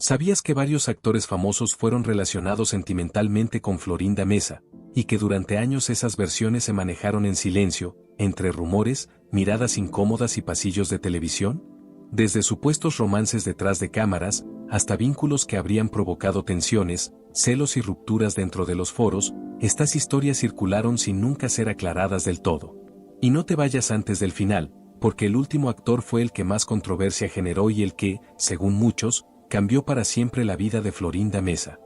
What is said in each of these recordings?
¿Sabías que varios actores famosos fueron relacionados sentimentalmente con Florinda Meza, y que durante años esas versiones se manejaron en silencio, entre rumores, miradas incómodas y pasillos de televisión? Desde supuestos romances detrás de cámaras, hasta vínculos que habrían provocado tensiones, celos y rupturas dentro de los foros, estas historias circularon sin nunca ser aclaradas del todo. Y no te vayas antes del final, porque el último actor fue el que más controversia generó y el que, según muchos, cambió para siempre la vida de Florinda Meza.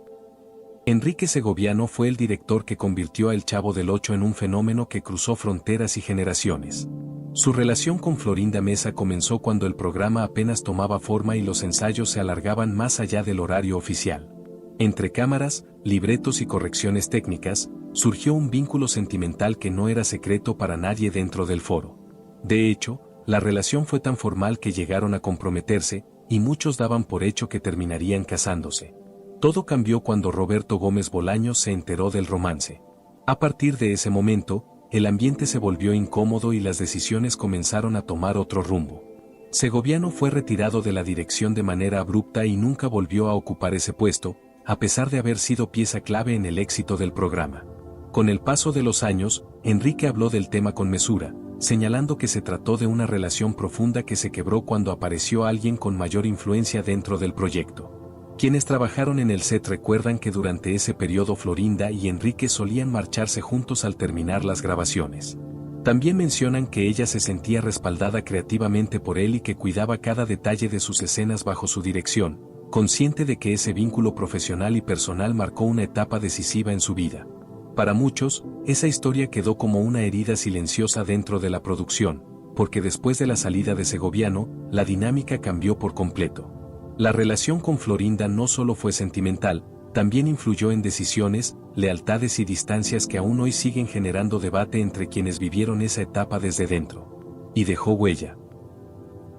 Enrique Segoviano fue el director que convirtió a El Chavo del Ocho en un fenómeno que cruzó fronteras y generaciones. Su relación con Florinda Meza comenzó cuando el programa apenas tomaba forma y los ensayos se alargaban más allá del horario oficial. Entre cámaras, libretos y correcciones técnicas, surgió un vínculo sentimental que no era secreto para nadie dentro del foro. De hecho, la relación fue tan formal que llegaron a comprometerse, y muchos daban por hecho que terminarían casándose. Todo cambió cuando Roberto Gómez Bolaños se enteró del romance. A partir de ese momento, el ambiente se volvió incómodo y las decisiones comenzaron a tomar otro rumbo. Segoviano fue retirado de la dirección de manera abrupta y nunca volvió a ocupar ese puesto, a pesar de haber sido pieza clave en el éxito del programa. Con el paso de los años, Enrique habló del tema con mesura, señalando que se trató de una relación profunda que se quebró cuando apareció alguien con mayor influencia dentro del proyecto. Quienes trabajaron en el set recuerdan que durante ese periodo Florinda y Enrique solían marcharse juntos al terminar las grabaciones. También mencionan que ella se sentía respaldada creativamente por él y que cuidaba cada detalle de sus escenas bajo su dirección, consciente de que ese vínculo profesional y personal marcó una etapa decisiva en su vida. Para muchos, esa historia quedó como una herida silenciosa dentro de la producción, porque después de la salida de Segoviano, la dinámica cambió por completo. La relación con Florinda no solo fue sentimental, también influyó en decisiones, lealtades y distancias que aún hoy siguen generando debate entre quienes vivieron esa etapa desde dentro. Y dejó huella.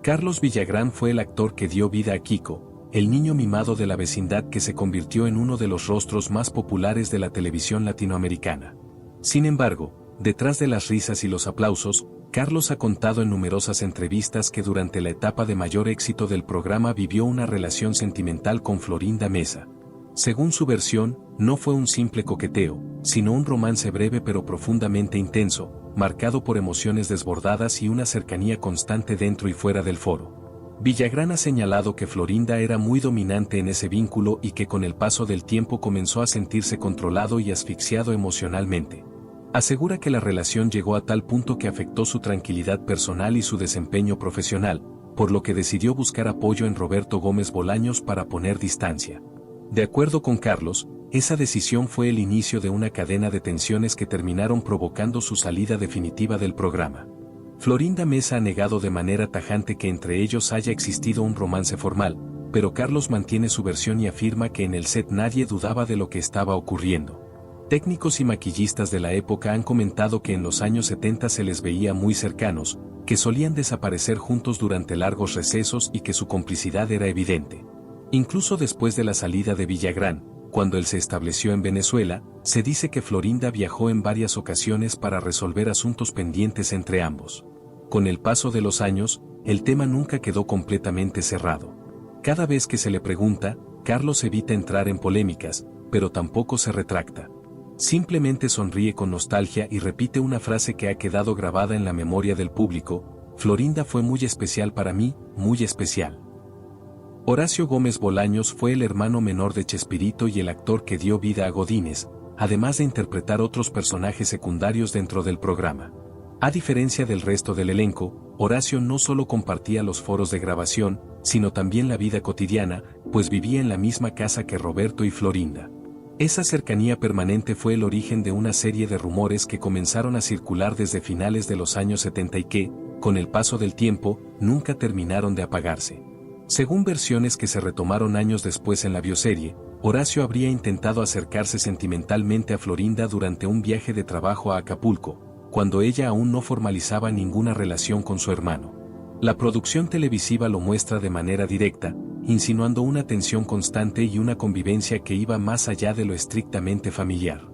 Carlos Villagrán fue el actor que dio vida a Kiko, el niño mimado de la vecindad que se convirtió en uno de los rostros más populares de la televisión latinoamericana. Sin embargo, detrás de las risas y los aplausos, Carlos ha contado en numerosas entrevistas que durante la etapa de mayor éxito del programa vivió una relación sentimental con Florinda Meza. Según su versión, no fue un simple coqueteo, sino un romance breve pero profundamente intenso, marcado por emociones desbordadas y una cercanía constante dentro y fuera del foro. Villagrán ha señalado que Florinda era muy dominante en ese vínculo y que con el paso del tiempo comenzó a sentirse controlado y asfixiado emocionalmente. Asegura que la relación llegó a tal punto que afectó su tranquilidad personal y su desempeño profesional, por lo que decidió buscar apoyo en Roberto Gómez Bolaños para poner distancia. De acuerdo con Carlos, esa decisión fue el inicio de una cadena de tensiones que terminaron provocando su salida definitiva del programa. Florinda Meza ha negado de manera tajante que entre ellos haya existido un romance formal, pero Carlos mantiene su versión y afirma que en el set nadie dudaba de lo que estaba ocurriendo. Técnicos y maquillistas de la época han comentado que en los años 70 se les veía muy cercanos, que solían desaparecer juntos durante largos recesos y que su complicidad era evidente. Incluso después de la salida de Villagrán, cuando él se estableció en Venezuela, se dice que Florinda viajó en varias ocasiones para resolver asuntos pendientes entre ambos. Con el paso de los años, el tema nunca quedó completamente cerrado. Cada vez que se le pregunta, Carlos evita entrar en polémicas, pero tampoco se retracta. Simplemente sonríe con nostalgia y repite una frase que ha quedado grabada en la memoria del público: Florinda fue muy especial para mí, muy especial. Horacio Gómez Bolaños fue el hermano menor de Chespirito y el actor que dio vida a Godínez, además de interpretar otros personajes secundarios dentro del programa. A diferencia del resto del elenco, Horacio no solo compartía los foros de grabación, sino también la vida cotidiana, pues vivía en la misma casa que Roberto y Florinda. Esa cercanía permanente fue el origen de una serie de rumores que comenzaron a circular desde finales de los años 70 y que, con el paso del tiempo, nunca terminaron de apagarse. Según versiones que se retomaron años después en la bioserie, Horacio habría intentado acercarse sentimentalmente a Florinda durante un viaje de trabajo a Acapulco, cuando ella aún no formalizaba ninguna relación con su hermano. La producción televisiva lo muestra de manera directa, insinuando una tensión constante y una convivencia que iba más allá de lo estrictamente familiar.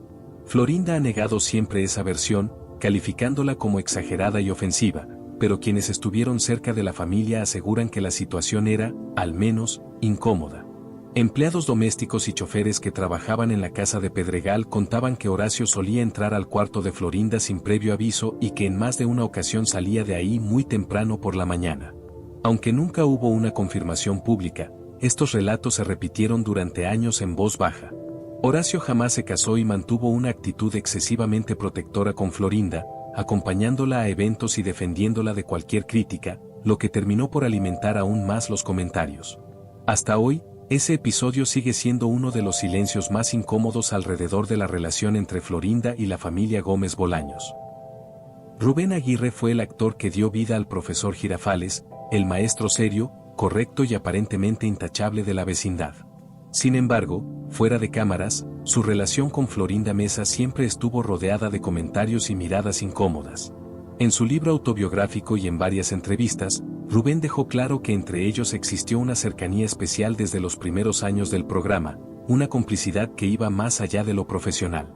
Florinda ha negado siempre esa versión, calificándola como exagerada y ofensiva, pero quienes estuvieron cerca de la familia aseguran que la situación era, al menos, incómoda. Empleados domésticos y choferes que trabajaban en la casa de Pedregal contaban que Horacio solía entrar al cuarto de Florinda sin previo aviso y que en más de una ocasión salía de ahí muy temprano por la mañana. Aunque nunca hubo una confirmación pública, estos relatos se repitieron durante años en voz baja. Horacio jamás se casó y mantuvo una actitud excesivamente protectora con Florinda, acompañándola a eventos y defendiéndola de cualquier crítica, lo que terminó por alimentar aún más los comentarios. Hasta hoy, ese episodio sigue siendo uno de los silencios más incómodos alrededor de la relación entre Florinda y la familia Gómez Bolaños. Rubén Aguirre fue el actor que dio vida al profesor Girafales, el maestro serio, correcto y aparentemente intachable de la vecindad. Sin embargo, fuera de cámaras, su relación con Florinda Mesa siempre estuvo rodeada de comentarios y miradas incómodas. En su libro autobiográfico y en varias entrevistas, Rubén dejó claro que entre ellos existió una cercanía especial desde los primeros años del programa, una complicidad que iba más allá de lo profesional.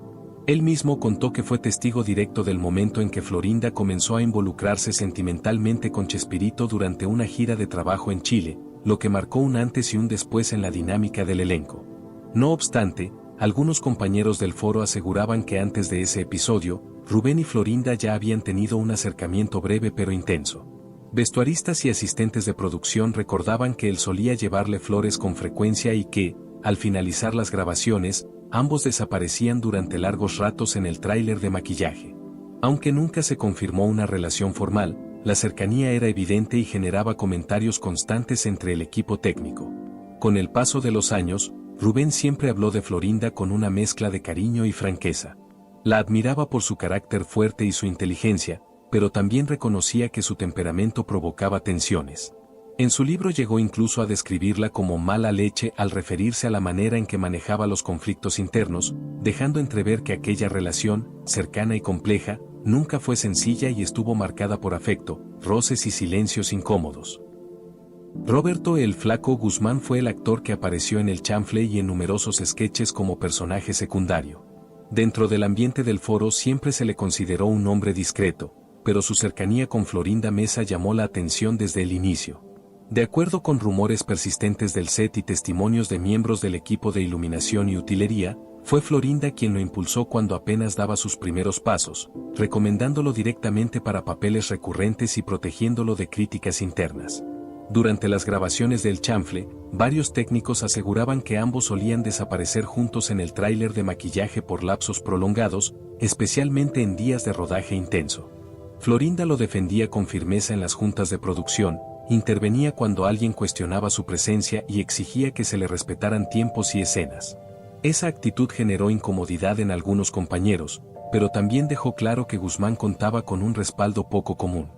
Él mismo contó que fue testigo directo del momento en que Florinda comenzó a involucrarse sentimentalmente con Chespirito durante una gira de trabajo en Chile, lo que marcó un antes y un después en la dinámica del elenco. No obstante, algunos compañeros del foro aseguraban que antes de ese episodio, Rubén y Florinda ya habían tenido un acercamiento breve pero intenso. Vestuaristas y asistentes de producción recordaban que él solía llevarle flores con frecuencia y que, al finalizar las grabaciones, ambos desaparecían durante largos ratos en el tráiler de maquillaje. Aunque nunca se confirmó una relación formal, la cercanía era evidente y generaba comentarios constantes entre el equipo técnico. Con el paso de los años, Rubén siempre habló de Florinda con una mezcla de cariño y franqueza. La admiraba por su carácter fuerte y su inteligencia, pero también reconocía que su temperamento provocaba tensiones. En su libro llegó incluso a describirla como mala leche al referirse a la manera en que manejaba los conflictos internos, dejando entrever que aquella relación, cercana y compleja, nunca fue sencilla y estuvo marcada por afecto, roces y silencios incómodos. Roberto el Flaco Guzmán fue el actor que apareció en El Chanfle y en numerosos sketches como personaje secundario. Dentro del ambiente del foro siempre se le consideró un hombre discreto, pero su cercanía con Florinda Mesa llamó la atención desde el inicio. De acuerdo con rumores persistentes del set y testimonios de miembros del equipo de iluminación y utilería, fue Florinda quien lo impulsó cuando apenas daba sus primeros pasos, recomendándolo directamente para papeles recurrentes y protegiéndolo de críticas internas. Durante las grabaciones del Chanfle, varios técnicos aseguraban que ambos solían desaparecer juntos en el tráiler de maquillaje por lapsos prolongados, especialmente en días de rodaje intenso. Florinda lo defendía con firmeza en las juntas de producción, intervenía cuando alguien cuestionaba su presencia y exigía que se le respetaran tiempos y escenas. Esa actitud generó incomodidad en algunos compañeros, pero también dejó claro que Guzmán contaba con un respaldo poco común.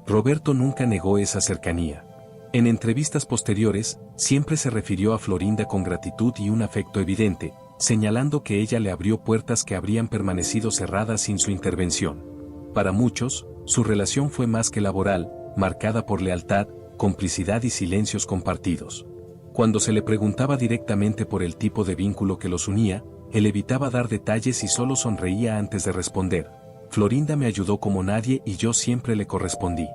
Roberto nunca negó esa cercanía. En entrevistas posteriores, siempre se refirió a Florinda con gratitud y un afecto evidente, señalando que ella le abrió puertas que habrían permanecido cerradas sin su intervención. Para muchos, su relación fue más que laboral, marcada por lealtad, complicidad y silencios compartidos. Cuando se le preguntaba directamente por el tipo de vínculo que los unía, él evitaba dar detalles y solo sonreía antes de responder. Florinda me ayudó como nadie y yo siempre le correspondí.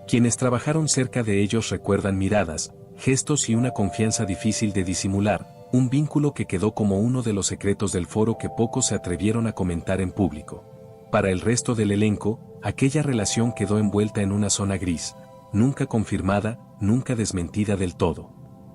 Quienes trabajaron cerca de ellos recuerdan miradas, gestos y una confianza difícil de disimular, un vínculo que quedó como uno de los secretos del foro que pocos se atrevieron a comentar en público. Para el resto del elenco, aquella relación quedó envuelta en una zona gris, nunca confirmada, nunca desmentida del todo.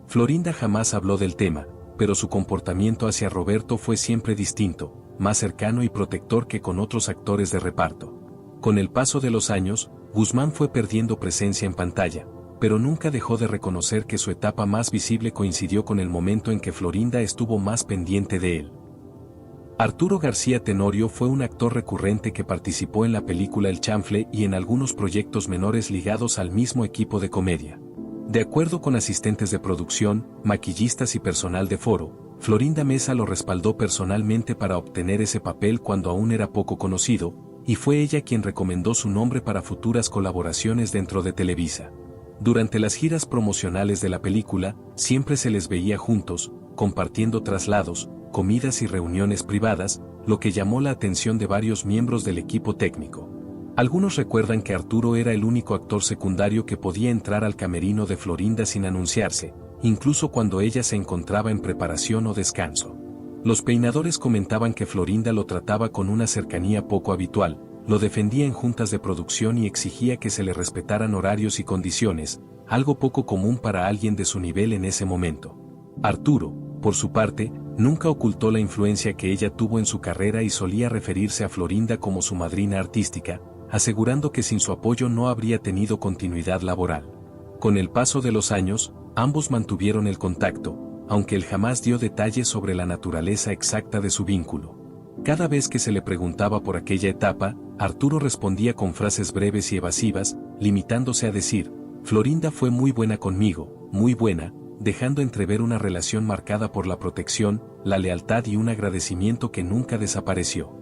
Florinda jamás habló del tema, pero su comportamiento hacia Roberto fue siempre distinto, más cercano y protector que con otros actores de reparto. Con el paso de los años, Guzmán fue perdiendo presencia en pantalla, pero nunca dejó de reconocer que su etapa más visible coincidió con el momento en que Florinda estuvo más pendiente de él. Arturo García Tenorio fue un actor recurrente que participó en la película El Chanfle y en algunos proyectos menores ligados al mismo equipo de comedia. De acuerdo con asistentes de producción, maquillistas y personal de foro, Florinda Mesa lo respaldó personalmente para obtener ese papel cuando aún era poco conocido, y fue ella quien recomendó su nombre para futuras colaboraciones dentro de Televisa. Durante las giras promocionales de la película, siempre se les veía juntos, compartiendo traslados, comidas y reuniones privadas, lo que llamó la atención de varios miembros del equipo técnico. Algunos recuerdan que Arturo era el único actor secundario que podía entrar al camerino de Florinda sin anunciarse, incluso cuando ella se encontraba en preparación o descanso. Los peinadores comentaban que Florinda lo trataba con una cercanía poco habitual, lo defendía en juntas de producción y exigía que se le respetaran horarios y condiciones, algo poco común para alguien de su nivel en ese momento. Arturo, por su parte, nunca ocultó la influencia que ella tuvo en su carrera y solía referirse a Florinda como su madrina artística, asegurando que sin su apoyo no habría tenido continuidad laboral. Con el paso de los años, ambos mantuvieron el contacto, aunque él jamás dio detalles sobre la naturaleza exacta de su vínculo. Cada vez que se le preguntaba por aquella etapa, Arturo respondía con frases breves y evasivas, limitándose a decir: Florinda fue muy buena conmigo, muy buena, dejando entrever una relación marcada por la protección, la lealtad y un agradecimiento que nunca desapareció.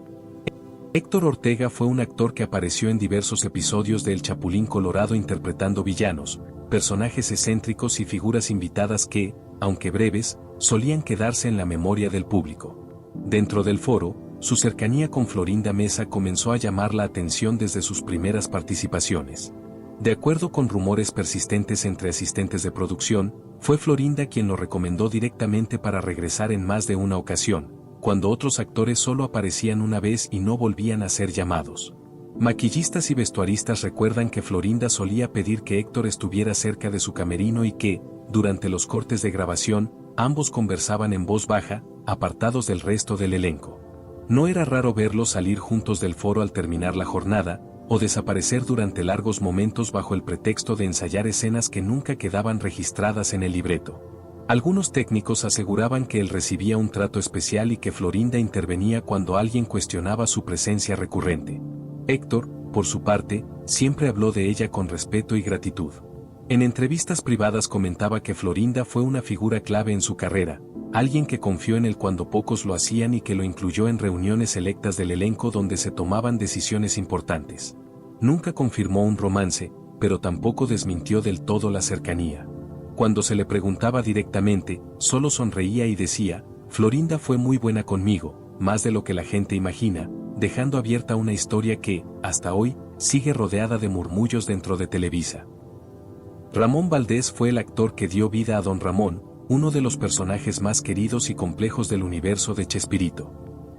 Héctor Ortega fue un actor que apareció en diversos episodios de El Chapulín Colorado interpretando villanos, personajes excéntricos y figuras invitadas que, aunque breves, solían quedarse en la memoria del público. Dentro del foro, su cercanía con Florinda Mesa comenzó a llamar la atención desde sus primeras participaciones. De acuerdo con rumores persistentes entre asistentes de producción, fue Florinda quien lo recomendó directamente para regresar en más de una ocasión, cuando otros actores solo aparecían una vez y no volvían a ser llamados. Maquillistas y vestuaristas recuerdan que Florinda solía pedir que Héctor estuviera cerca de su camerino y que, durante los cortes de grabación, ambos conversaban en voz baja, apartados del resto del elenco. No era raro verlos salir juntos del foro al terminar la jornada, o desaparecer durante largos momentos bajo el pretexto de ensayar escenas que nunca quedaban registradas en el libreto. Algunos técnicos aseguraban que él recibía un trato especial y que Florinda intervenía cuando alguien cuestionaba su presencia recurrente. Héctor, por su parte, siempre habló de ella con respeto y gratitud. En entrevistas privadas comentaba que Florinda fue una figura clave en su carrera, alguien que confió en él cuando pocos lo hacían y que lo incluyó en reuniones selectas del elenco donde se tomaban decisiones importantes. Nunca confirmó un romance, pero tampoco desmintió del todo la cercanía. Cuando se le preguntaba directamente, solo sonreía y decía: Florinda fue muy buena conmigo, más de lo que la gente imagina, dejando abierta una historia que, hasta hoy, sigue rodeada de murmullos dentro de Televisa. Ramón Valdés fue el actor que dio vida a Don Ramón, uno de los personajes más queridos y complejos del universo de Chespirito.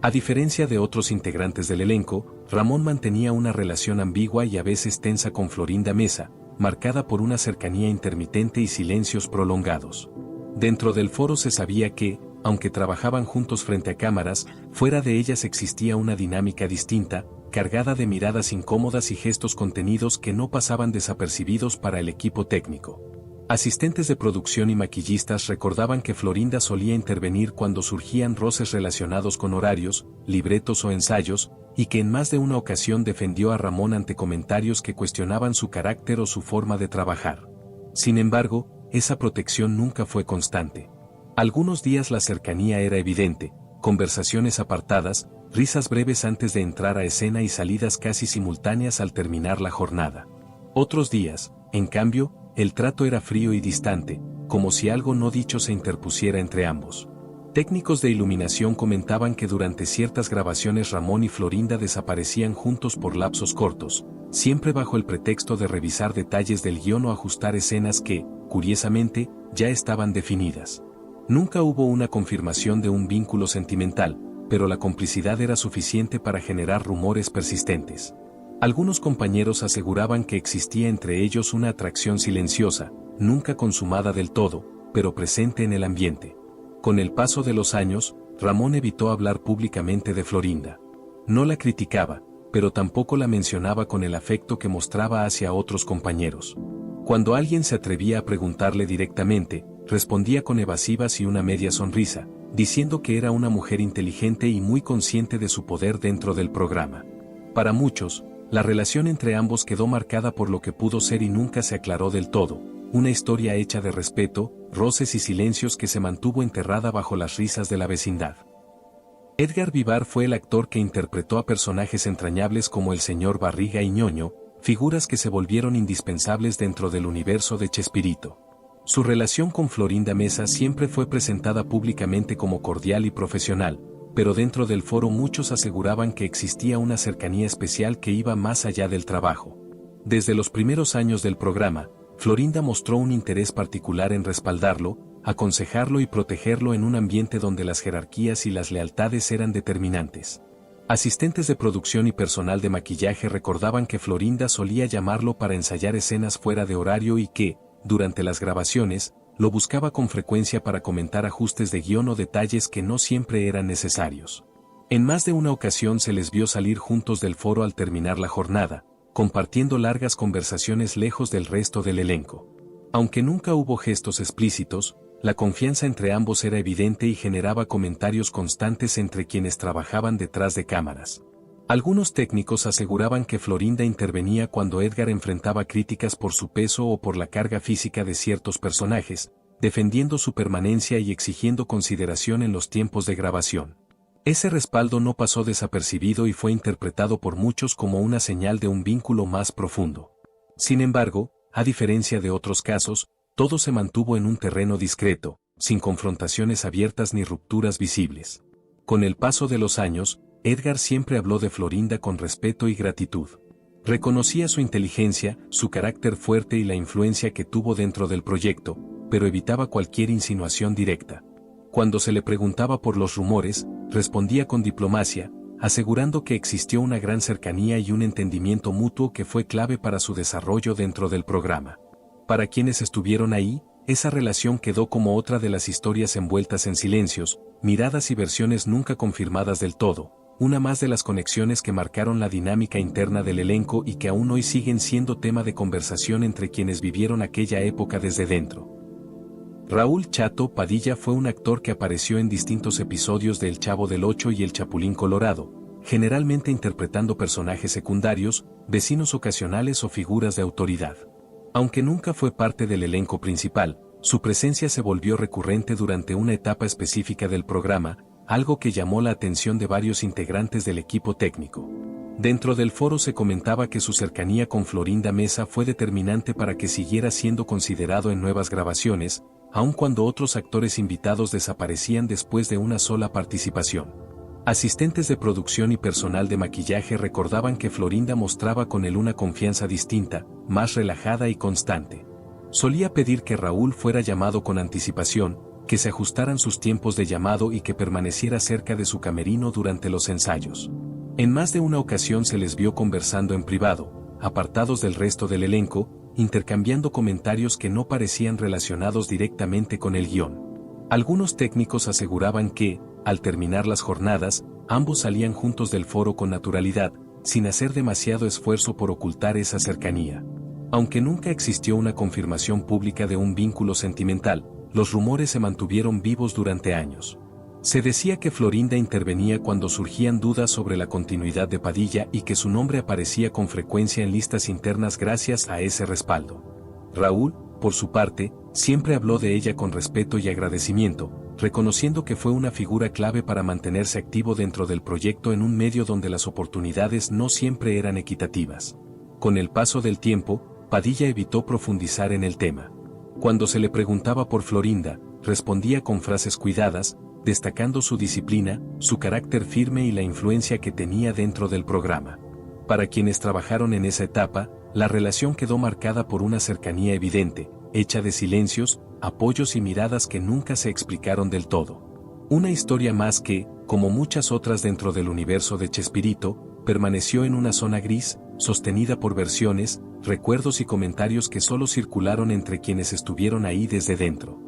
A diferencia de otros integrantes del elenco, Ramón mantenía una relación ambigua y a veces tensa con Florinda Mesa, marcada por una cercanía intermitente y silencios prolongados. Dentro del foro se sabía que, aunque trabajaban juntos frente a cámaras, fuera de ellas existía una dinámica distinta, cargada de miradas incómodas y gestos contenidos que no pasaban desapercibidos para el equipo técnico. Asistentes de producción y maquillistas recordaban que Florinda solía intervenir cuando surgían roces relacionados con horarios, libretos o ensayos, y que en más de una ocasión defendió a Ramón ante comentarios que cuestionaban su carácter o su forma de trabajar. Sin embargo, esa protección nunca fue constante. Algunos días la cercanía era evidente, conversaciones apartadas, risas breves antes de entrar a escena y salidas casi simultáneas al terminar la jornada. Otros días, en cambio, el trato era frío y distante, como si algo no dicho se interpusiera entre ambos. Técnicos de iluminación comentaban que durante ciertas grabaciones Ramón y Florinda desaparecían juntos por lapsos cortos, siempre bajo el pretexto de revisar detalles del guión o ajustar escenas que, curiosamente, ya estaban definidas. Nunca hubo una confirmación de un vínculo sentimental, pero la complicidad era suficiente para generar rumores persistentes. Algunos compañeros aseguraban que existía entre ellos una atracción silenciosa, nunca consumada del todo, pero presente en el ambiente. Con el paso de los años, Ramón evitó hablar públicamente de Florinda. No la criticaba, pero tampoco la mencionaba con el afecto que mostraba hacia otros compañeros. Cuando alguien se atrevía a preguntarle directamente, respondía con evasivas y una media sonrisa, diciendo que era una mujer inteligente y muy consciente de su poder dentro del programa. Para muchos, la relación entre ambos quedó marcada por lo que pudo ser y nunca se aclaró del todo, una historia hecha de respeto, roces y silencios que se mantuvo enterrada bajo las risas de la vecindad. Edgar Vivar fue el actor que interpretó a personajes entrañables como el señor Barriga y Ñoño, figuras que se volvieron indispensables dentro del universo de Chespirito. Su relación con Florinda Mesa siempre fue presentada públicamente como cordial y profesional, pero dentro del foro muchos aseguraban que existía una cercanía especial que iba más allá del trabajo. Desde los primeros años del programa, Florinda mostró un interés particular en respaldarlo, aconsejarlo y protegerlo en un ambiente donde las jerarquías y las lealtades eran determinantes. Asistentes de producción y personal de maquillaje recordaban que Florinda solía llamarlo para ensayar escenas fuera de horario y que, durante las grabaciones, lo buscaba con frecuencia para comentar ajustes de guión o detalles que no siempre eran necesarios. En más de una ocasión se les vio salir juntos del foro al terminar la jornada, compartiendo largas conversaciones lejos del resto del elenco. Aunque nunca hubo gestos explícitos, la confianza entre ambos era evidente y generaba comentarios constantes entre quienes trabajaban detrás de cámaras. Algunos técnicos aseguraban que Florinda intervenía cuando Edgar enfrentaba críticas por su peso o por la carga física de ciertos personajes, defendiendo su permanencia y exigiendo consideración en los tiempos de grabación. Ese respaldo no pasó desapercibido y fue interpretado por muchos como una señal de un vínculo más profundo. Sin embargo, a diferencia de otros casos, todo se mantuvo en un terreno discreto, sin confrontaciones abiertas ni rupturas visibles. Con el paso de los años, Edgar siempre habló de Florinda con respeto y gratitud. Reconocía su inteligencia, su carácter fuerte y la influencia que tuvo dentro del proyecto, pero evitaba cualquier insinuación directa. Cuando se le preguntaba por los rumores, respondía con diplomacia, asegurando que existió una gran cercanía y un entendimiento mutuo que fue clave para su desarrollo dentro del programa. Para quienes estuvieron ahí, esa relación quedó como otra de las historias envueltas en silencios, miradas y versiones nunca confirmadas del todo, una más de las conexiones que marcaron la dinámica interna del elenco y que aún hoy siguen siendo tema de conversación entre quienes vivieron aquella época desde dentro. Raúl Chato Padilla fue un actor que apareció en distintos episodios de El Chavo del Ocho y El Chapulín Colorado, generalmente interpretando personajes secundarios, vecinos ocasionales o figuras de autoridad. Aunque nunca fue parte del elenco principal, su presencia se volvió recurrente durante una etapa específica del programa, algo que llamó la atención de varios integrantes del equipo técnico. Dentro del foro se comentaba que su cercanía con Florinda Mesa fue determinante para que siguiera siendo considerado en nuevas grabaciones, aun cuando otros actores invitados desaparecían después de una sola participación. Asistentes de producción y personal de maquillaje recordaban que Florinda mostraba con él una confianza distinta, más relajada y constante. Solía pedir que Raúl fuera llamado con anticipación, que se ajustaran sus tiempos de llamado y que permaneciera cerca de su camerino durante los ensayos. En más de una ocasión se les vio conversando en privado, apartados del resto del elenco, intercambiando comentarios que no parecían relacionados directamente con el guión. Algunos técnicos aseguraban que, al terminar las jornadas, ambos salían juntos del foro con naturalidad, sin hacer demasiado esfuerzo por ocultar esa cercanía. Aunque nunca existió una confirmación pública de un vínculo sentimental, los rumores se mantuvieron vivos durante años. Se decía que Florinda intervenía cuando surgían dudas sobre la continuidad de Padilla y que su nombre aparecía con frecuencia en listas internas gracias a ese respaldo. Raúl, por su parte, siempre habló de ella con respeto y agradecimiento, reconociendo que fue una figura clave para mantenerse activo dentro del proyecto en un medio donde las oportunidades no siempre eran equitativas. Con el paso del tiempo, Padilla evitó profundizar en el tema. Cuando se le preguntaba por Florinda, respondía con frases cuidadas, destacando su disciplina, su carácter firme y la influencia que tenía dentro del programa. Para quienes trabajaron en esa etapa, la relación quedó marcada por una cercanía evidente, hecha de silencios, apoyos y miradas que nunca se explicaron del todo. Una historia más que, como muchas otras dentro del universo de Chespirito, permaneció en una zona gris, sostenida por versiones, recuerdos y comentarios que solo circularon entre quienes estuvieron ahí desde dentro.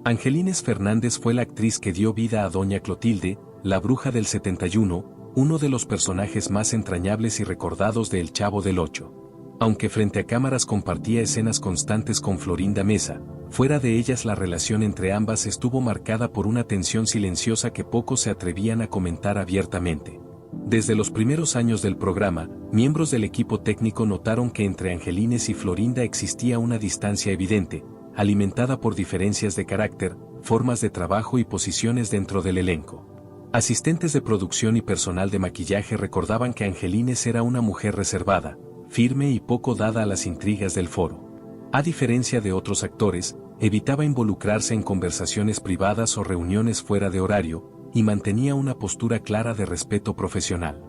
Angelines Fernández fue la actriz que dio vida a Doña Clotilde, la bruja del 71, uno de los personajes más entrañables y recordados de El Chavo del Ocho. Aunque frente a cámaras compartía escenas constantes con Florinda Mesa, fuera de ellas la relación entre ambas estuvo marcada por una tensión silenciosa que pocos se atrevían a comentar abiertamente. Desde los primeros años del programa, miembros del equipo técnico notaron que entre Angelines y Florinda existía una distancia evidente, alimentada por diferencias de carácter, formas de trabajo y posiciones dentro del elenco. Asistentes de producción y personal de maquillaje recordaban que Angelines era una mujer reservada, firme y poco dada a las intrigas del foro. A diferencia de otros actores, evitaba involucrarse en conversaciones privadas o reuniones fuera de horario, y mantenía una postura clara de respeto profesional.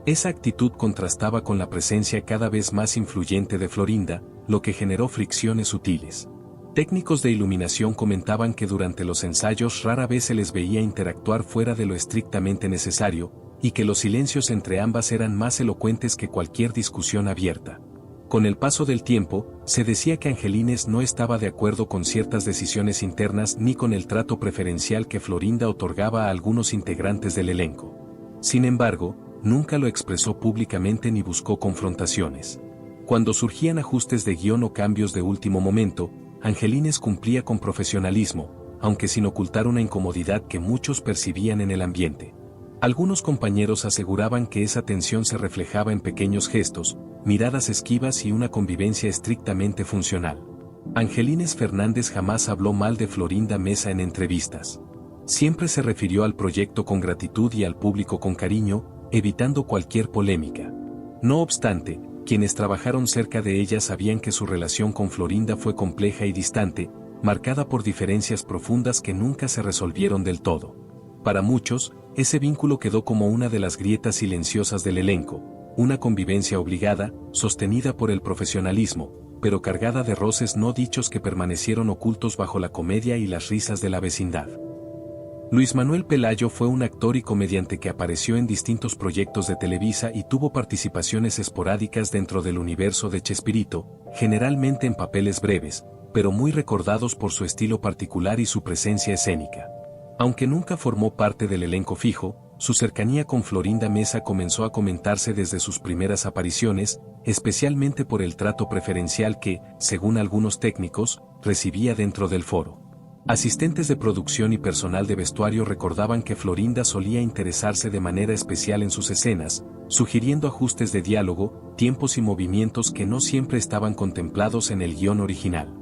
Esa actitud contrastaba con la presencia cada vez más influyente de Florinda, lo que generó fricciones sutiles. Técnicos de iluminación comentaban que durante los ensayos rara vez se les veía interactuar fuera de lo estrictamente necesario, y que los silencios entre ambas eran más elocuentes que cualquier discusión abierta. Con el paso del tiempo, se decía que Angelines no estaba de acuerdo con ciertas decisiones internas ni con el trato preferencial que Florinda otorgaba a algunos integrantes del elenco. Sin embargo, nunca lo expresó públicamente ni buscó confrontaciones. Cuando surgían ajustes de guión o cambios de último momento, Angelines cumplía con profesionalismo, aunque sin ocultar una incomodidad que muchos percibían en el ambiente. Algunos compañeros aseguraban que esa tensión se reflejaba en pequeños gestos, miradas esquivas y una convivencia estrictamente funcional. Angelines Fernández jamás habló mal de Florinda Mesa en entrevistas. Siempre se refirió al proyecto con gratitud y al público con cariño, evitando cualquier polémica. No obstante, quienes trabajaron cerca de ella sabían que su relación con Florinda fue compleja y distante, marcada por diferencias profundas que nunca se resolvieron del todo. Para muchos, ese vínculo quedó como una de las grietas silenciosas del elenco, una convivencia obligada, sostenida por el profesionalismo, pero cargada de roces no dichos que permanecieron ocultos bajo la comedia y las risas de la vecindad. Luis Manuel Pelayo fue un actor y comediante que apareció en distintos proyectos de Televisa y tuvo participaciones esporádicas dentro del universo de Chespirito, generalmente en papeles breves, pero muy recordados por su estilo particular y su presencia escénica. Aunque nunca formó parte del elenco fijo, su cercanía con Florinda Mesa comenzó a comentarse desde sus primeras apariciones, especialmente por el trato preferencial que, según algunos técnicos, recibía dentro del foro. Asistentes de producción y personal de vestuario recordaban que Florinda solía interesarse de manera especial en sus escenas, sugiriendo ajustes de diálogo, tiempos y movimientos que no siempre estaban contemplados en el guión original.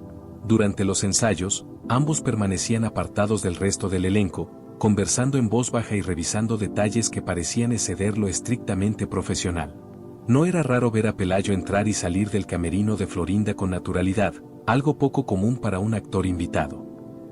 Durante los ensayos, ambos permanecían apartados del resto del elenco, conversando en voz baja y revisando detalles que parecían exceder lo estrictamente profesional. No era raro ver a Pelayo entrar y salir del camerino de Florinda con naturalidad, algo poco común para un actor invitado.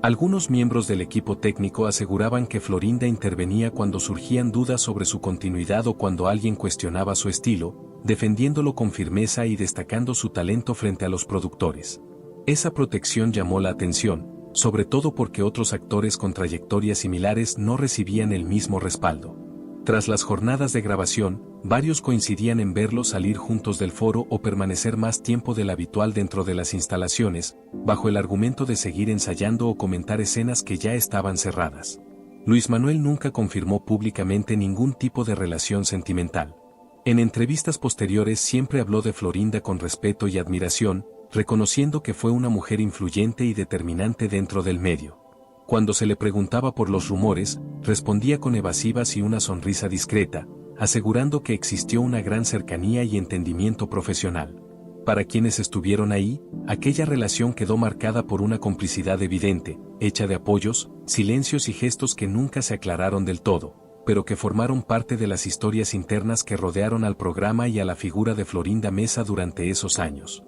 Algunos miembros del equipo técnico aseguraban que Florinda intervenía cuando surgían dudas sobre su continuidad o cuando alguien cuestionaba su estilo, defendiéndolo con firmeza y destacando su talento frente a los productores. Esa protección llamó la atención, sobre todo porque otros actores con trayectorias similares no recibían el mismo respaldo. Tras las jornadas de grabación, varios coincidían en verlos salir juntos del foro o permanecer más tiempo del habitual dentro de las instalaciones, bajo el argumento de seguir ensayando o comentar escenas que ya estaban cerradas. Luis Manuel nunca confirmó públicamente ningún tipo de relación sentimental. En entrevistas posteriores siempre habló de Florinda con respeto y admiración, reconociendo que fue una mujer influyente y determinante dentro del medio. Cuando se le preguntaba por los rumores, respondía con evasivas y una sonrisa discreta, asegurando que existió una gran cercanía y entendimiento profesional. Para quienes estuvieron ahí, aquella relación quedó marcada por una complicidad evidente, hecha de apoyos, silencios y gestos que nunca se aclararon del todo, pero que formaron parte de las historias internas que rodearon al programa y a la figura de Florinda Mesa durante esos años.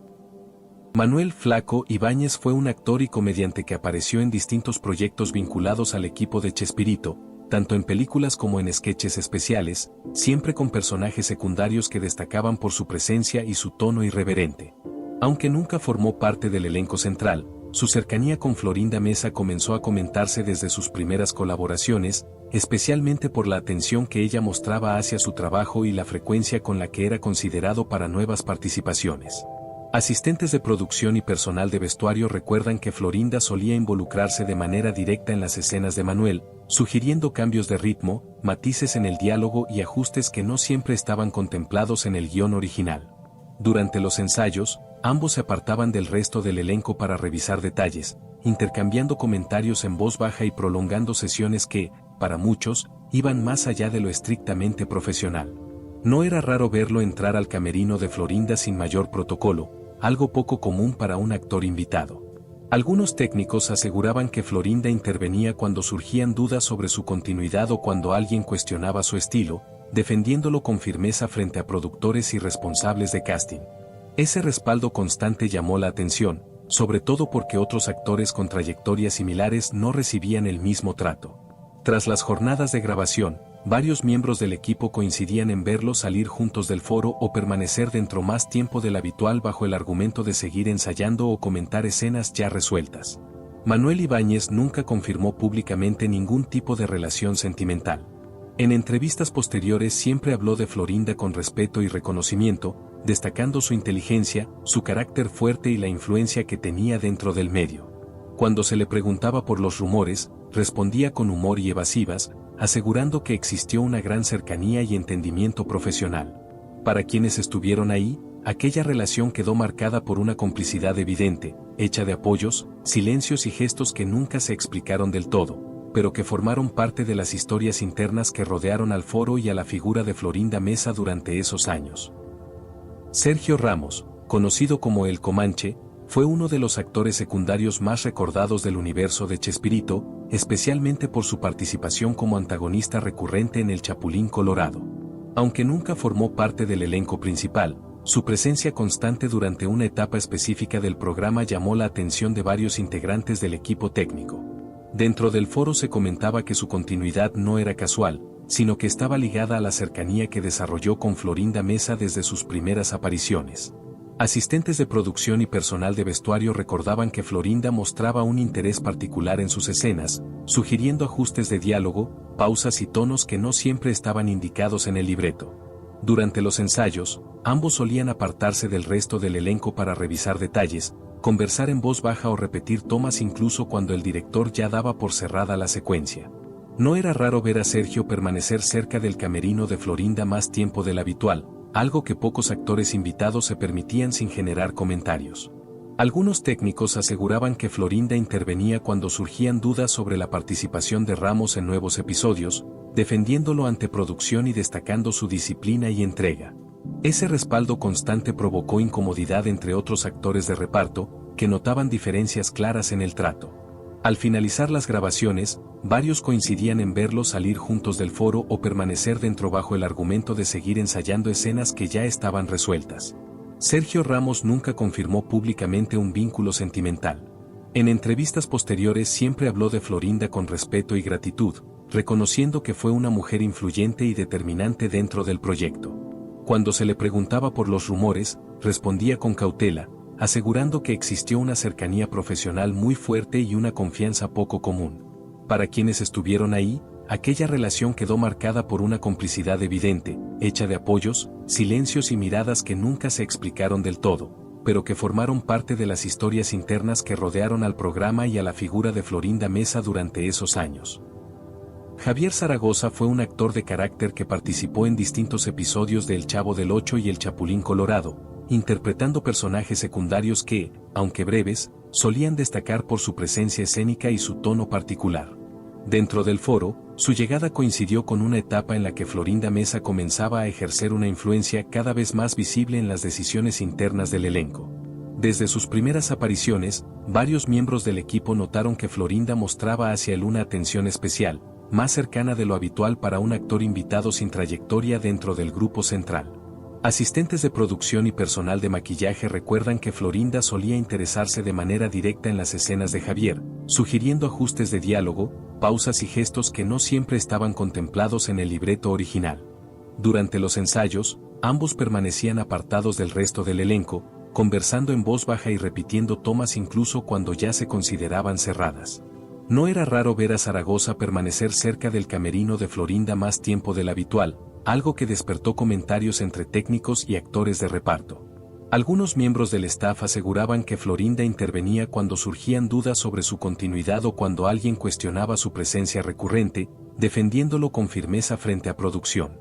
Manuel Flaco Ibáñez fue un actor y comediante que apareció en distintos proyectos vinculados al equipo de Chespirito, tanto en películas como en sketches especiales, siempre con personajes secundarios que destacaban por su presencia y su tono irreverente. Aunque nunca formó parte del elenco central, su cercanía con Florinda Mesa comenzó a comentarse desde sus primeras colaboraciones, especialmente por la atención que ella mostraba hacia su trabajo y la frecuencia con la que era considerado para nuevas participaciones. Asistentes de producción y personal de vestuario recuerdan que Florinda solía involucrarse de manera directa en las escenas de Manuel, sugiriendo cambios de ritmo, matices en el diálogo y ajustes que no siempre estaban contemplados en el guión original. Durante los ensayos, ambos se apartaban del resto del elenco para revisar detalles, intercambiando comentarios en voz baja y prolongando sesiones que, para muchos, iban más allá de lo estrictamente profesional. No era raro verlo entrar al camerino de Florinda sin mayor protocolo, algo poco común para un actor invitado. Algunos técnicos aseguraban que Florinda intervenía cuando surgían dudas sobre su continuidad o cuando alguien cuestionaba su estilo, defendiéndolo con firmeza frente a productores y responsables de casting. Ese respaldo constante llamó la atención, sobre todo porque otros actores con trayectorias similares no recibían el mismo trato. Tras las jornadas de grabación, varios miembros del equipo coincidían en verlos salir juntos del foro o permanecer dentro más tiempo del habitual bajo el argumento de seguir ensayando o comentar escenas ya resueltas. Manuel Ibáñez nunca confirmó públicamente ningún tipo de relación sentimental. En entrevistas posteriores siempre habló de Florinda con respeto y reconocimiento, destacando su inteligencia, su carácter fuerte y la influencia que tenía dentro del medio. Cuando se le preguntaba por los rumores, respondía con humor y evasivas, asegurando que existió una gran cercanía y entendimiento profesional. Para quienes estuvieron ahí, aquella relación quedó marcada por una complicidad evidente, hecha de apoyos, silencios y gestos que nunca se explicaron del todo, pero que formaron parte de las historias internas que rodearon al foro y a la figura de Florinda Meza durante esos años. Sergio Ramos, conocido como El Comanche, fue uno de los actores secundarios más recordados del universo de Chespirito, especialmente por su participación como antagonista recurrente en El Chapulín Colorado. Aunque nunca formó parte del elenco principal, su presencia constante durante una etapa específica del programa llamó la atención de varios integrantes del equipo técnico. Dentro del foro se comentaba que su continuidad no era casual, sino que estaba ligada a la cercanía que desarrolló con Florinda Meza desde sus primeras apariciones. Asistentes de producción y personal de vestuario recordaban que Florinda mostraba un interés particular en sus escenas, sugiriendo ajustes de diálogo, pausas y tonos que no siempre estaban indicados en el libreto. Durante los ensayos, ambos solían apartarse del resto del elenco para revisar detalles, conversar en voz baja o repetir tomas incluso cuando el director ya daba por cerrada la secuencia. No era raro ver a Sergio permanecer cerca del camerino de Florinda más tiempo del habitual, algo que pocos actores invitados se permitían sin generar comentarios. Algunos técnicos aseguraban que Florinda intervenía cuando surgían dudas sobre la participación de Ramos en nuevos episodios, defendiéndolo ante producción y destacando su disciplina y entrega. Ese respaldo constante provocó incomodidad entre otros actores de reparto, que notaban diferencias claras en el trato. Al finalizar las grabaciones, varios coincidían en verlos salir juntos del foro o permanecer dentro bajo el argumento de seguir ensayando escenas que ya estaban resueltas. Sergio Ramos nunca confirmó públicamente un vínculo sentimental. En entrevistas posteriores siempre habló de Florinda con respeto y gratitud, reconociendo que fue una mujer influyente y determinante dentro del proyecto. Cuando se le preguntaba por los rumores, respondía con cautela, asegurando que existió una cercanía profesional muy fuerte y una confianza poco común. Para quienes estuvieron ahí, aquella relación quedó marcada por una complicidad evidente, hecha de apoyos, silencios y miradas que nunca se explicaron del todo, pero que formaron parte de las historias internas que rodearon al programa y a la figura de Florinda Meza durante esos años. Javier Zaragoza fue un actor de carácter que participó en distintos episodios de El Chavo del Ocho y El Chapulín Colorado, interpretando personajes secundarios que, aunque breves, solían destacar por su presencia escénica y su tono particular. Dentro del foro, su llegada coincidió con una etapa en la que Florinda Meza comenzaba a ejercer una influencia cada vez más visible en las decisiones internas del elenco. Desde sus primeras apariciones, varios miembros del equipo notaron que Florinda mostraba hacia él una atención especial, más cercana de lo habitual para un actor invitado sin trayectoria dentro del grupo central. Asistentes de producción y personal de maquillaje recuerdan que Florinda solía interesarse de manera directa en las escenas de Javier, sugiriendo ajustes de diálogo, pausas y gestos que no siempre estaban contemplados en el libreto original. Durante los ensayos, ambos permanecían apartados del resto del elenco, conversando en voz baja y repitiendo tomas incluso cuando ya se consideraban cerradas. No era raro ver a Zaragoza permanecer cerca del camerino de Florinda más tiempo del habitual, algo que despertó comentarios entre técnicos y actores de reparto. Algunos miembros del staff aseguraban que Florinda intervenía cuando surgían dudas sobre su continuidad o cuando alguien cuestionaba su presencia recurrente, defendiéndolo con firmeza frente a producción.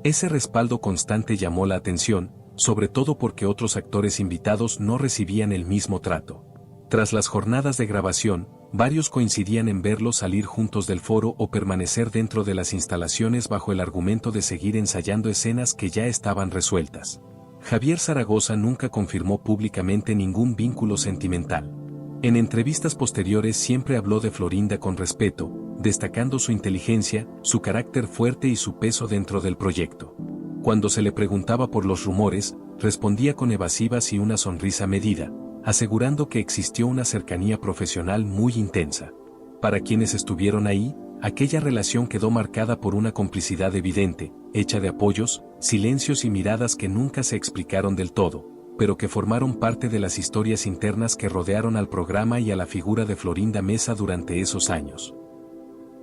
Ese respaldo constante llamó la atención, sobre todo porque otros actores invitados no recibían el mismo trato. Tras las jornadas de grabación, varios coincidían en verlos salir juntos del foro o permanecer dentro de las instalaciones bajo el argumento de seguir ensayando escenas que ya estaban resueltas. Javier Zaragoza nunca confirmó públicamente ningún vínculo sentimental. En entrevistas posteriores siempre habló de Florinda con respeto, destacando su inteligencia, su carácter fuerte y su peso dentro del proyecto. Cuando se le preguntaba por los rumores, respondía con evasivas y una sonrisa medida, asegurando que existió una cercanía profesional muy intensa. Para quienes estuvieron ahí, aquella relación quedó marcada por una complicidad evidente, hecha de apoyos, silencios y miradas que nunca se explicaron del todo, pero que formaron parte de las historias internas que rodearon al programa y a la figura de Florinda Meza durante esos años.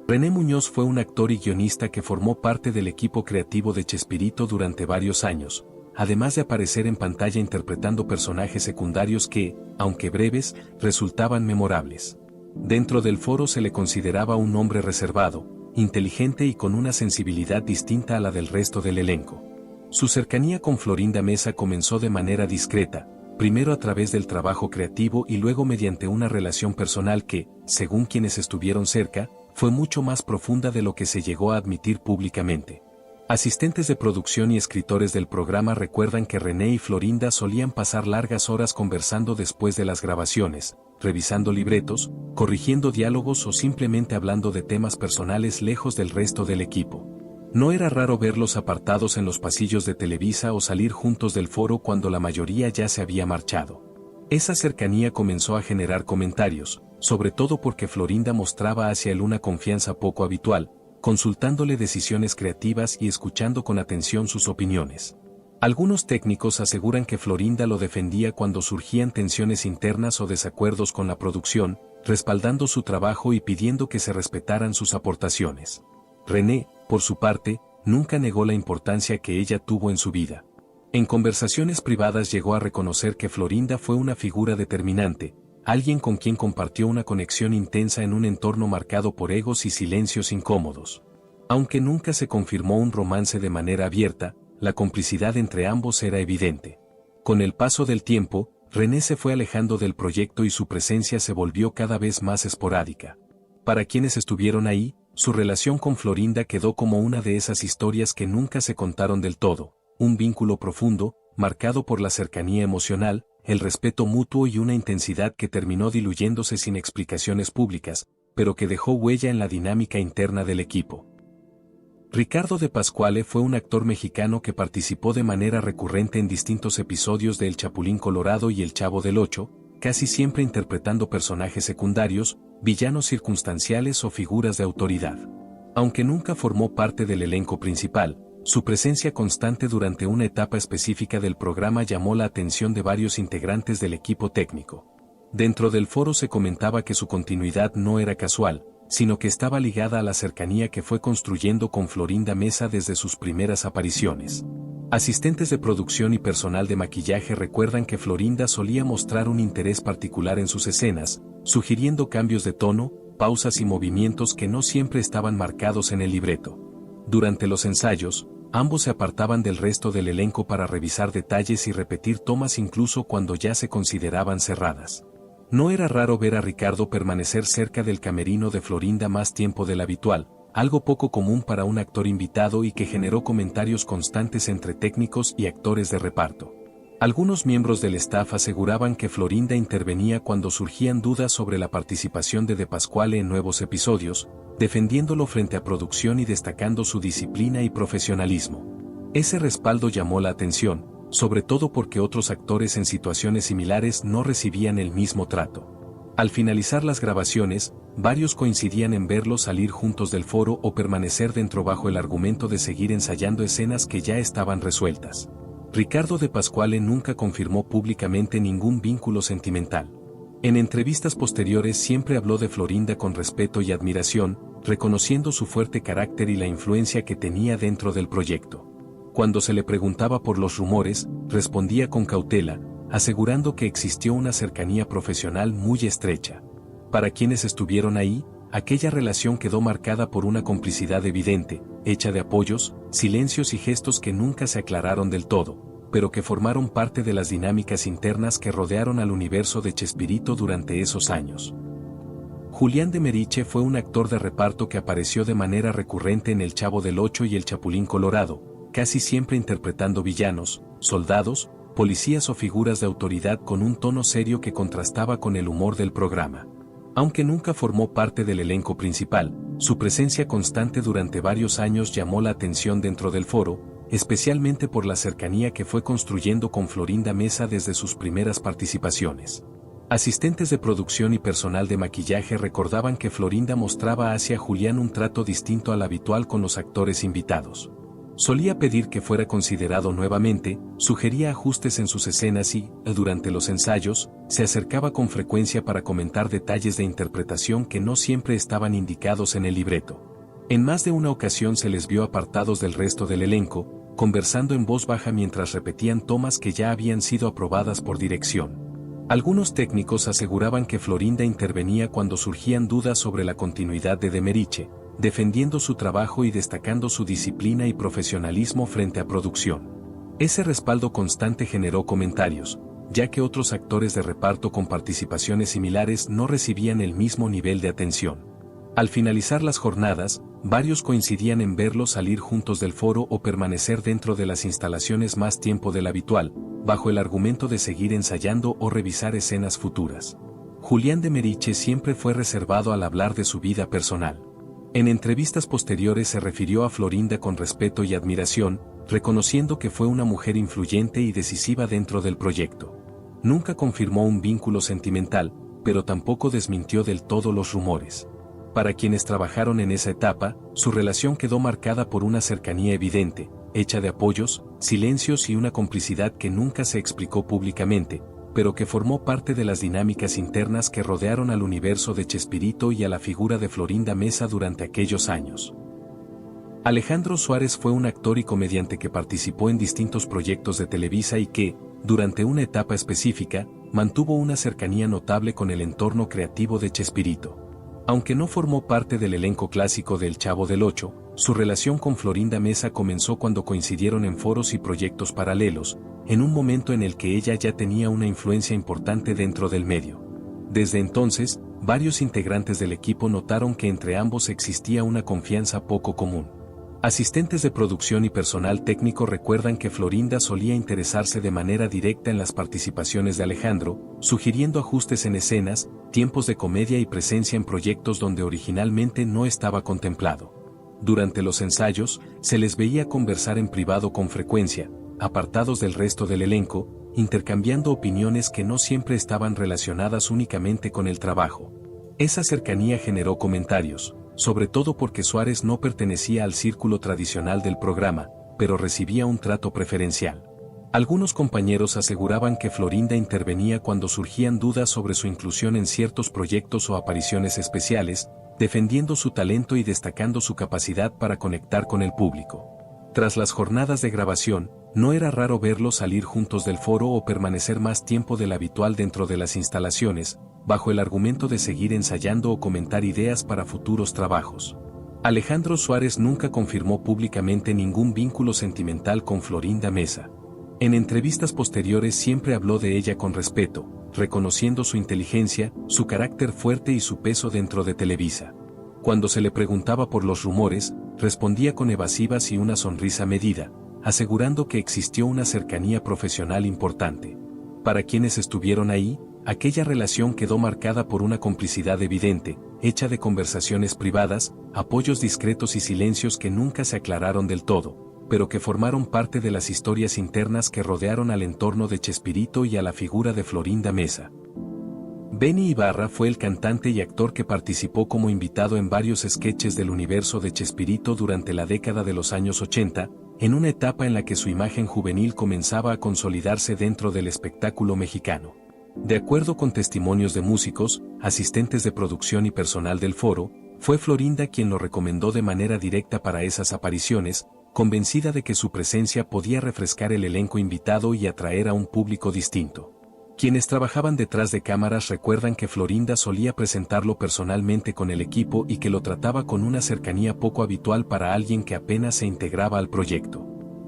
René Muñoz fue un actor y guionista que formó parte del equipo creativo de Chespirito durante varios años, además de aparecer en pantalla interpretando personajes secundarios que, aunque breves, resultaban memorables. Dentro del foro se le consideraba un hombre reservado, inteligente y con una sensibilidad distinta a la del resto del elenco. Su cercanía con Florinda Meza comenzó de manera discreta, primero a través del trabajo creativo y luego mediante una relación personal que, según quienes estuvieron cerca, fue mucho más profunda de lo que se llegó a admitir públicamente. Asistentes de producción y escritores del programa recuerdan que René y Florinda solían pasar largas horas conversando después de las grabaciones, revisando libretos, corrigiendo diálogos o simplemente hablando de temas personales lejos del resto del equipo. No era raro verlos apartados en los pasillos de Televisa o salir juntos del foro cuando la mayoría ya se había marchado. Esa cercanía comenzó a generar comentarios, sobre todo porque Florinda mostraba hacia él una confianza poco habitual, consultándole decisiones creativas y escuchando con atención sus opiniones. Algunos técnicos aseguran que Florinda lo defendía cuando surgían tensiones internas o desacuerdos con la producción, respaldando su trabajo y pidiendo que se respetaran sus aportaciones. René, por su parte, nunca negó la importancia que ella tuvo en su vida. En conversaciones privadas llegó a reconocer que Florinda fue una figura determinante, alguien con quien compartió una conexión intensa en un entorno marcado por egos y silencios incómodos. Aunque nunca se confirmó un romance de manera abierta, la complicidad entre ambos era evidente. Con el paso del tiempo, René se fue alejando del proyecto y su presencia se volvió cada vez más esporádica. Para quienes estuvieron ahí, su relación con Florinda quedó como una de esas historias que nunca se contaron del todo, un vínculo profundo, marcado por la cercanía emocional, el respeto mutuo y una intensidad que terminó diluyéndose sin explicaciones públicas, pero que dejó huella en la dinámica interna del equipo. Ricardo de Pascuale fue un actor mexicano que participó de manera recurrente en distintos episodios de El Chapulín Colorado y El Chavo del Ocho, casi siempre interpretando personajes secundarios, villanos circunstanciales o figuras de autoridad. Aunque nunca formó parte del elenco principal, su presencia constante durante una etapa específica del programa llamó la atención de varios integrantes del equipo técnico. Dentro del foro se comentaba que su continuidad no era casual, sino que estaba ligada a la cercanía que fue construyendo con Florinda Meza desde sus primeras apariciones. Asistentes de producción y personal de maquillaje recuerdan que Florinda solía mostrar un interés particular en sus escenas, sugiriendo cambios de tono, pausas y movimientos que no siempre estaban marcados en el libreto. Durante los ensayos, ambos se apartaban del resto del elenco para revisar detalles y repetir tomas incluso cuando ya se consideraban cerradas. No era raro ver a Ricardo permanecer cerca del camerino de Florinda más tiempo del habitual, algo poco común para un actor invitado y que generó comentarios constantes entre técnicos y actores de reparto. Algunos miembros del staff aseguraban que Florinda intervenía cuando surgían dudas sobre la participación de Pascuale en nuevos episodios, defendiéndolo frente a producción y destacando su disciplina y profesionalismo. Ese respaldo llamó la atención, sobre todo porque otros actores en situaciones similares no recibían el mismo trato. Al finalizar las grabaciones, varios coincidían en verlos salir juntos del foro o permanecer dentro bajo el argumento de seguir ensayando escenas que ya estaban resueltas. Ricardo de Pascuale nunca confirmó públicamente ningún vínculo sentimental. En entrevistas posteriores siempre habló de Florinda con respeto y admiración, reconociendo su fuerte carácter y la influencia que tenía dentro del proyecto. Cuando se le preguntaba por los rumores, respondía con cautela, asegurando que existió una cercanía profesional muy estrecha. Para quienes estuvieron ahí, aquella relación quedó marcada por una complicidad evidente, hecha de apoyos, silencios y gestos que nunca se aclararon del todo, pero que formaron parte de las dinámicas internas que rodearon al universo de Chespirito durante esos años. Julián de Meriche fue un actor de reparto que apareció de manera recurrente en El Chavo del Ocho y El Chapulín Colorado, casi siempre interpretando villanos, soldados, policías o figuras de autoridad con un tono serio que contrastaba con el humor del programa. Aunque nunca formó parte del elenco principal, su presencia constante durante varios años llamó la atención dentro del foro, especialmente por la cercanía que fue construyendo con Florinda Meza desde sus primeras participaciones. Asistentes de producción y personal de maquillaje recordaban que Florinda mostraba hacia Julián un trato distinto al habitual con los actores invitados. Solía pedir que fuera considerado nuevamente, sugería ajustes en sus escenas y, durante los ensayos, se acercaba con frecuencia para comentar detalles de interpretación que no siempre estaban indicados en el libreto. En más de una ocasión se les vio apartados del resto del elenco, conversando en voz baja mientras repetían tomas que ya habían sido aprobadas por dirección. Algunos técnicos aseguraban que Florinda intervenía cuando surgían dudas sobre la continuidad de Demeriche, defendiendo su trabajo y destacando su disciplina y profesionalismo frente a producción. Ese respaldo constante generó comentarios, ya que otros actores de reparto con participaciones similares no recibían el mismo nivel de atención. Al finalizar las jornadas, varios coincidían en verlos salir juntos del foro o permanecer dentro de las instalaciones más tiempo del habitual, bajo el argumento de seguir ensayando o revisar escenas futuras. Julián Demeriche siempre fue reservado al hablar de su vida personal. En entrevistas posteriores se refirió a Florinda con respeto y admiración, reconociendo que fue una mujer influyente y decisiva dentro del proyecto. Nunca confirmó un vínculo sentimental, pero tampoco desmintió del todo los rumores. Para quienes trabajaron en esa etapa, su relación quedó marcada por una cercanía evidente, hecha de apoyos, silencios y una complicidad que nunca se explicó públicamente, pero que formó parte de las dinámicas internas que rodearon al universo de Chespirito y a la figura de Florinda Mesa durante aquellos años. Alejandro Suárez fue un actor y comediante que participó en distintos proyectos de Televisa y que, durante una etapa específica, mantuvo una cercanía notable con el entorno creativo de Chespirito. Aunque no formó parte del elenco clásico del Chavo del Ocho, su relación con Florinda Mesa comenzó cuando coincidieron en foros y proyectos paralelos, en un momento en el que ella ya tenía una influencia importante dentro del medio. Desde entonces, varios integrantes del equipo notaron que entre ambos existía una confianza poco común. Asistentes de producción y personal técnico recuerdan que Florinda solía interesarse de manera directa en las participaciones de Alejandro, sugiriendo ajustes en escenas, tiempos de comedia y presencia en proyectos donde originalmente no estaba contemplado. Durante los ensayos, se les veía conversar en privado con frecuencia, apartados del resto del elenco, intercambiando opiniones que no siempre estaban relacionadas únicamente con el trabajo. Esa cercanía generó comentarios, sobre todo porque Suárez no pertenecía al círculo tradicional del programa, pero recibía un trato preferencial. Algunos compañeros aseguraban que Florinda intervenía cuando surgían dudas sobre su inclusión en ciertos proyectos o apariciones especiales, defendiendo su talento y destacando su capacidad para conectar con el público. Tras las jornadas de grabación, no era raro verlos salir juntos del foro o permanecer más tiempo del habitual dentro de las instalaciones, bajo el argumento de seguir ensayando o comentar ideas para futuros trabajos. Alejandro Suárez nunca confirmó públicamente ningún vínculo sentimental con Florinda Mesa. En entrevistas posteriores siempre habló de ella con respeto, reconociendo su inteligencia, su carácter fuerte y su peso dentro de Televisa. Cuando se le preguntaba por los rumores, respondía con evasivas y una sonrisa medida, asegurando que existió una cercanía profesional importante. Para quienes estuvieron ahí, aquella relación quedó marcada por una complicidad evidente, hecha de conversaciones privadas, apoyos discretos y silencios que nunca se aclararon del todo, pero que formaron parte de las historias internas que rodearon al entorno de Chespirito y a la figura de Florinda Mesa. Benny Ibarra fue el cantante y actor que participó como invitado en varios sketches del universo de Chespirito durante la década de los años 80, en una etapa en la que su imagen juvenil comenzaba a consolidarse dentro del espectáculo mexicano. De acuerdo con testimonios de músicos, asistentes de producción y personal del foro, fue Florinda quien lo recomendó de manera directa para esas apariciones, convencida de que su presencia podía refrescar el elenco invitado y atraer a un público distinto. Quienes trabajaban detrás de cámaras recuerdan que Florinda solía presentarlo personalmente con el equipo y que lo trataba con una cercanía poco habitual para alguien que apenas se integraba al proyecto.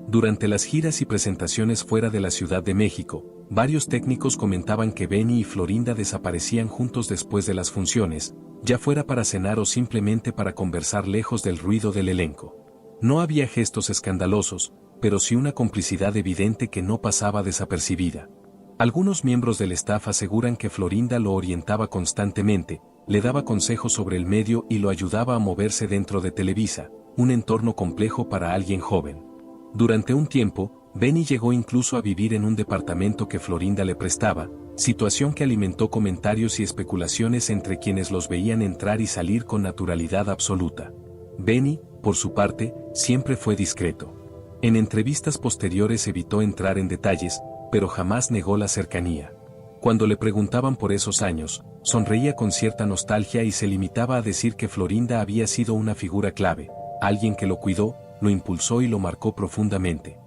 Durante las giras y presentaciones fuera de la Ciudad de México, varios técnicos comentaban que Benny y Florinda desaparecían juntos después de las funciones, ya fuera para cenar o simplemente para conversar lejos del ruido del elenco. No había gestos escandalosos, pero sí una complicidad evidente que no pasaba desapercibida. Algunos miembros del staff aseguran que Florinda lo orientaba constantemente, le daba consejos sobre el medio y lo ayudaba a moverse dentro de Televisa, un entorno complejo para alguien joven. Durante un tiempo, Benny llegó incluso a vivir en un departamento que Florinda le prestaba, situación que alimentó comentarios y especulaciones entre quienes los veían entrar y salir con naturalidad absoluta. Benny, por su parte, siempre fue discreto. En entrevistas posteriores evitó entrar en detalles, pero jamás negó la cercanía. Cuando le preguntaban por esos años, sonreía con cierta nostalgia y se limitaba a decir que Florinda había sido una figura clave, alguien que lo cuidó, lo impulsó y lo marcó profundamente.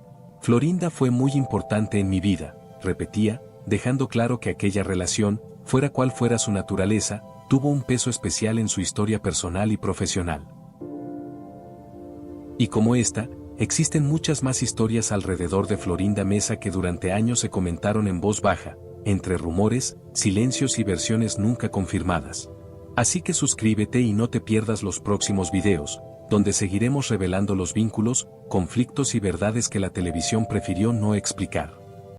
Florinda fue muy importante en mi vida, repetía, dejando claro que aquella relación, fuera cual fuera su naturaleza, tuvo un peso especial en su historia personal y profesional. Y como esta, existen muchas más historias alrededor de Florinda Meza que durante años se comentaron en voz baja, entre rumores, silencios y versiones nunca confirmadas. Así que suscríbete y no te pierdas los próximos videos, donde seguiremos revelando los vínculos, conflictos y verdades que la televisión prefirió no explicar.